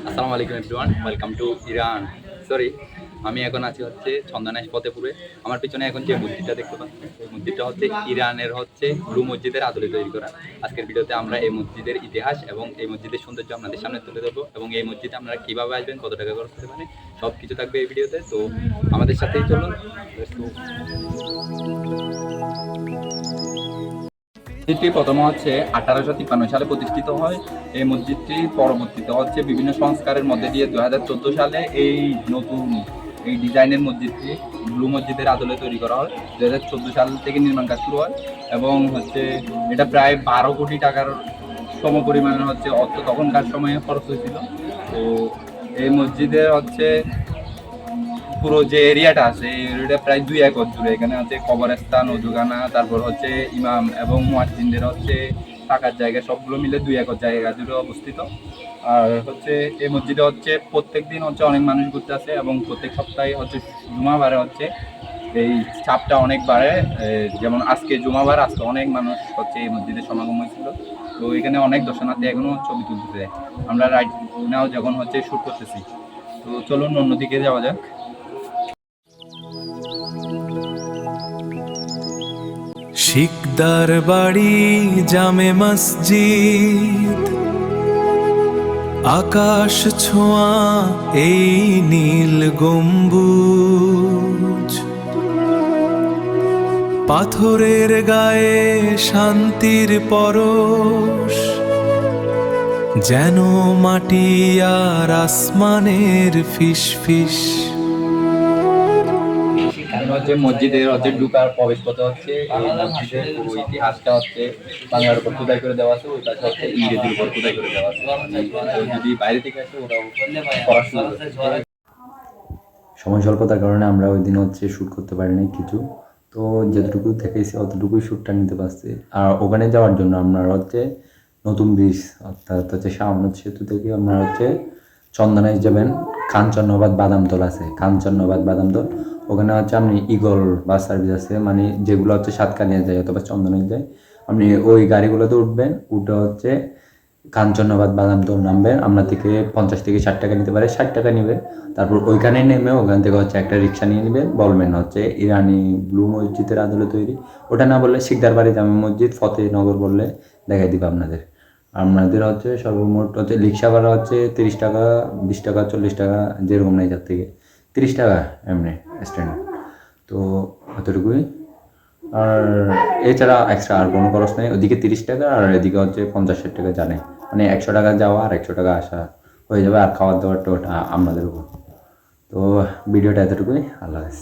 আসসালামু আলাইকুম everyone, welcome to Iran. Sorry, আমি এখন আছি হচ্ছে চন্দনাইশ ফতেপুরে। আমার পিছনে এখন যে মসজিদটা দেখতে পাচ্ছি, এই মসজিদটা হচ্ছে ইরানের হচ্ছে ব্লু মসজিদের আদলে তৈরি করা। আজকের ভিডিওতে আমরা এই মসজিদের ইতিহাস এবং এই মসজিদের সৌন্দর্য আপনাদের সামনে তুলে ধরবো, এবং এই মসজিদে আপনারা কীভাবে আসবেন, কত টাকা খরচ করতে পারেন, সব কিছু থাকবে এই ভিডিওতে। তো আমাদের সাথেই চলুন। মসজিদটি প্রথমে হচ্ছে 1853 সালে প্রতিষ্ঠিত হয়। এই মসজিদটি পরবর্তীতে হচ্ছে বিভিন্ন সংস্কারের মধ্যে দিয়ে 2014 সালে এই নতুন এই ডিজাইনের মসজিদটি ব্লু মসজিদের আদলে তৈরি করা হয়। 2014 সাল থেকে নির্মাণ কাজ শুরু হয়, এবং হচ্ছে এটা প্রায় 12 কোটি টাকার সমপরিমাণের হচ্ছে অর্থ তখনকার সময়ে খরচ হয়েছিল। তো এই মসজিদের হচ্ছে পুরো যে এরিয়াটা আছে এই এরিয়াটা প্রায় 2 একর জুড়ে। এখানে আছে কবরস্থান, অজুখানা, তারপর হচ্ছে ইমাম এবং মুয়াজ্জিনদের হচ্ছে থাকার জায়গা, সবগুলো মিলে 2 একর জায়গা জুড়ে অবস্থিত। আর হচ্ছে এই মসজিদে হচ্ছে প্রত্যেক দিন হচ্ছে অনেক মানুষ ঘুরতে আসে, এবং প্রত্যেক সপ্তাহে হচ্ছে জুমাবারে হচ্ছে এই চাপটা অনেক বাড়ে। যেমন আজকে জুমাবার, আজকে অনেক মানুষ হচ্ছে এই মসজিদে সমাগম হয়েছিল। তো এখানে অনেক দর্শনার্থী এখনো ছবি তুলতেছে। আমরা রাইট নাও যখন হচ্ছে শ্যুট করতেছি। তো চলুন অন্যদিকে যাওয়া যাক। শিকদার বাড়ি জামে মসজিদ, আকাশ ছোঁয়া এই নীল গম্বুজ, পাথরের গায়ে শান্তির পরশ, যেন মাটি আর আসমানের ফিসফিস। হচ্ছে মসজিদের হচ্ছে ঢুকার প্রবেশ পথে হচ্ছে এই মসজিদের পুরো ইতিহাসটা হচ্ছে বাংলার উপর খোদাই করে দেওয়া আছে, ওই পাশে হচ্ছে ইংরেজির উপর খোদাই করে দেওয়া আছে। যদি বাইরে থেকে আসে ওরাও পড়াশোনা করে। সময় স্বল্পতার কারণে আমরা ওই দিন হচ্ছে শ্যুট করতে পারিনি কিছু, তো যতটুকু থেকেছি অতটুকুই শ্যুটটা নিতে পারছি। আর ওখানে যাওয়ার জন্য আপনারা হচ্ছে নতুন ব্রিজ অর্থাৎ হচ্ছে শাহনাজ সেতু থেকে আপনারা হচ্ছে চন্দনাইশ যাবেন। কাঞ্চনবাদ বাদামতল আছে, কাঞ্চনবাদ বাদামতল, ওখানে হচ্ছে আপনি ইগল বাস সার্ভিস আছে, মানে যেগুলো হচ্ছে সাতকানিয়া যায় অথবা চন্দনাইশ যায়, আপনি ওই গাড়িগুলোতে উঠবেন। উঠে হচ্ছে কাঞ্চনবাদ বাদামতল নামবেন। আপনার থেকে 50 থেকে 60 টাকা নিতে পারে, 60 টাকা নেবে। তারপর ওইখানে নেমে ওখান থেকে হচ্ছে একটা রিক্সা নিয়ে নেবেন, বলবেন হচ্ছে ইরানি ব্লু মসজিদের আদলে তৈরি। ওটা না বললে শিকদার বাড়ি জামে মসজিদ ফতেহনগর বললে দেখাই দিবে আপনাদের। আপনাদের হচ্ছে সর্বমোট হচ্ছে রিক্সা ভাড়া হচ্ছে 30 টাকা, 20 টাকা, 40 টাকা, যেরকম নেই যার থেকে 30 টাকা এমনি স্ট্যান্ডার্ড। তো অতটুকুই। আর এছাড়া এক্সট্রা আর কোনো খরচ নেই। ওদিকে 30 টাকা আর এদিকে হচ্ছে 50-60 টাকা জানে, মানে 100 টাকা যাওয়া আর 100 টাকা আসা হয়ে যাবে। আর খাওয়ার দাওয়ারটা ওটা আপনাদের উপর। তো ভিডিওটা এতটুকুই। আল্লাহ হাফেজ।